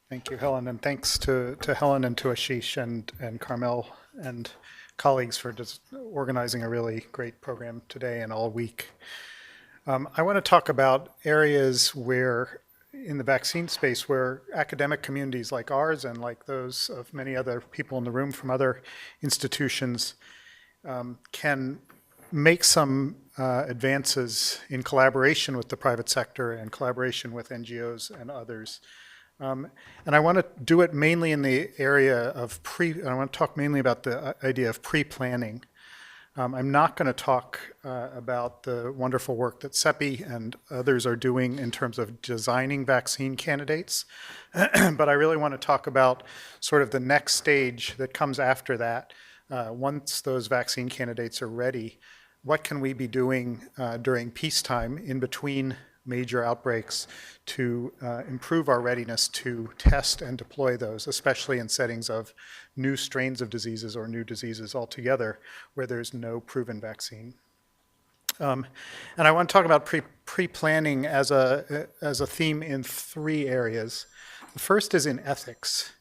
Thank you, Helen, and thanks to Helen and to Ashish and Carmel and colleagues for just organizing a really great program today and all week. I want to talk about areas where, in the vaccine space, where academic communities like ours and like those of many other people in the room from other institutions can make some advances in collaboration with the private sector and collaboration with NGOs and others. And I want to do it mainly in the area of I want to talk mainly about the idea of pre-planning. I'm not going to talk about the wonderful work that CEPI and others are doing in terms of designing vaccine candidates, but I really want to talk about sort of the next stage that comes after that. Once those vaccine candidates are ready, what can we be doing during peacetime in between major outbreaks to improve our readiness to test and deploy those, especially in settings of new strains of diseases or new diseases altogether where there's no proven vaccine. And I want to talk about pre-planning as a theme in three areas. The first is in ethics.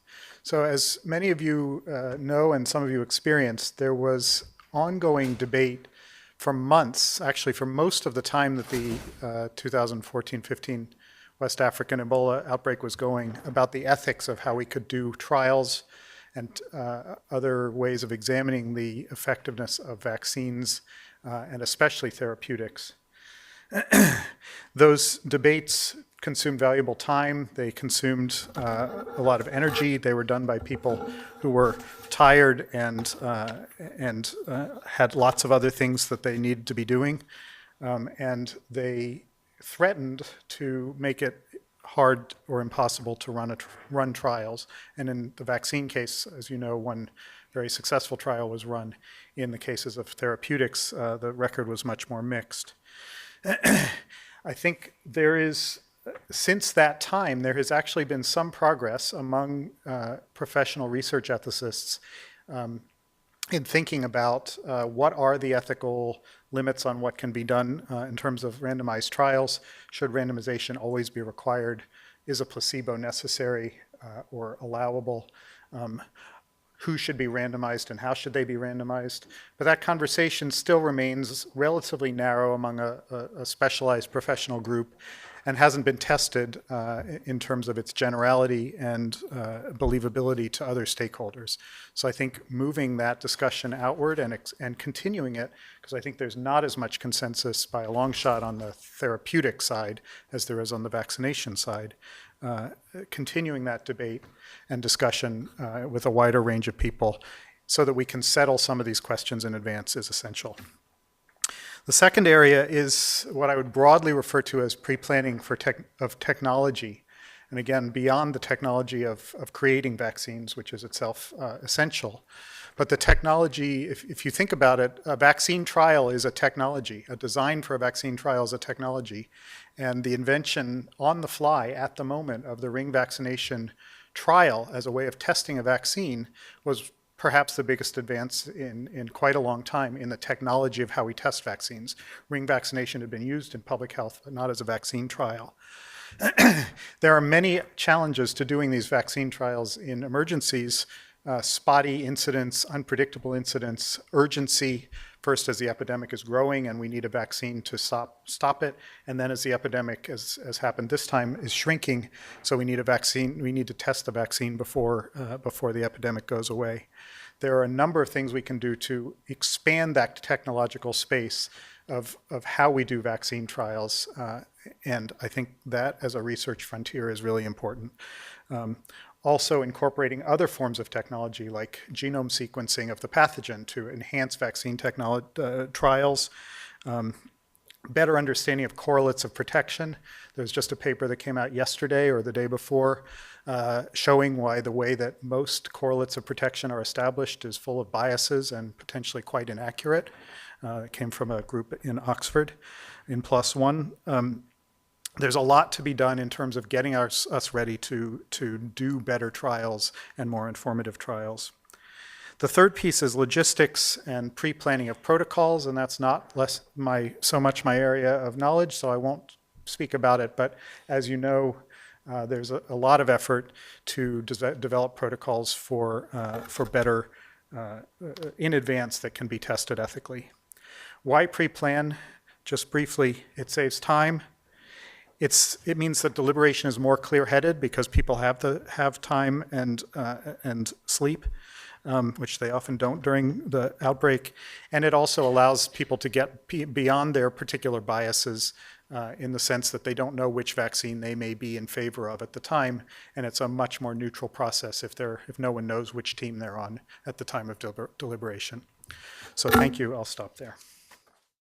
So as many of you know and some of you experienced, there was ongoing debate for months, actually for most of the time that the 2014-15 West African Ebola outbreak was going, about the ethics of how we could do trials and other ways of examining the effectiveness of vaccines and especially therapeutics. Those debates consumed valuable time. They consumed a lot of energy. They were done by people who were tired and had lots of other things that they needed to be doing. And they threatened to make it hard or impossible to run trials. And in the vaccine case, as you know, one very successful trial was run. In the cases of therapeutics, the record was much more mixed. I think there is, since that time, there has actually been some progress among professional research ethicists in thinking about what are the ethical limits on what can be done in terms of randomized trials. Should randomization always be required? Is a placebo necessary or allowable? Who should be randomized and how should they be randomized? But that conversation still remains relatively narrow among a specialized professional group and hasn't been tested in terms of its generality and believability to other stakeholders. So I think moving that discussion outward and continuing it, because I think there's not as much consensus by a long shot on the therapeutic side as there is on the vaccination side, continuing that debate and discussion with a wider range of people so that we can settle some of these questions in advance is essential. The second area is what I would broadly refer to as pre-planning of technology. And again, beyond the technology of creating vaccines, which is itself essential. But the technology, if you think about it, a vaccine trial is a technology. A design for a vaccine trial is a technology. And the invention on the fly at the moment of the ring vaccination trial as a way of testing a vaccine was perhaps the biggest advance in quite a long time in the technology of how we test vaccines. Ring vaccination had been used in public health, but not as a vaccine trial. There are many challenges to doing these vaccine trials in emergencies. Spotty incidents, unpredictable incidents, urgency, first as the epidemic is growing and we need a vaccine to stop it, and then as the epidemic, as happened this time, is shrinking, so we need a vaccine, we need to test the vaccine before the epidemic goes away. There are a number of things we can do to expand that technological space of how we do vaccine trials, and I think that as a research frontier is really important. Also incorporating other forms of technology like genome sequencing of the pathogen to enhance vaccine trials, better understanding of correlates of protection. There's just a paper that came out yesterday or the day before showing why the way that most correlates of protection are established is full of biases and potentially quite inaccurate. It came from a group in Oxford in PLOS ONE. There's a lot to be done in terms of getting us ready to do better trials and more informative trials. The third piece is logistics and pre-planning of protocols, and that's not so much my area of knowledge, so I won't speak about it. But as you know, There's a lot of effort to develop protocols for better in advance that can be tested ethically. Why pre-plan? Just briefly, it saves time. It means that deliberation is more clear-headed because people have time and sleep, which they often don't during the outbreak. And it also allows people to get beyond their particular biases in the sense that they don't know which vaccine they may be in favor of at the time, and it's a much more neutral process if no one knows which team they're on at the time of deliberation. So thank you. I'll stop there.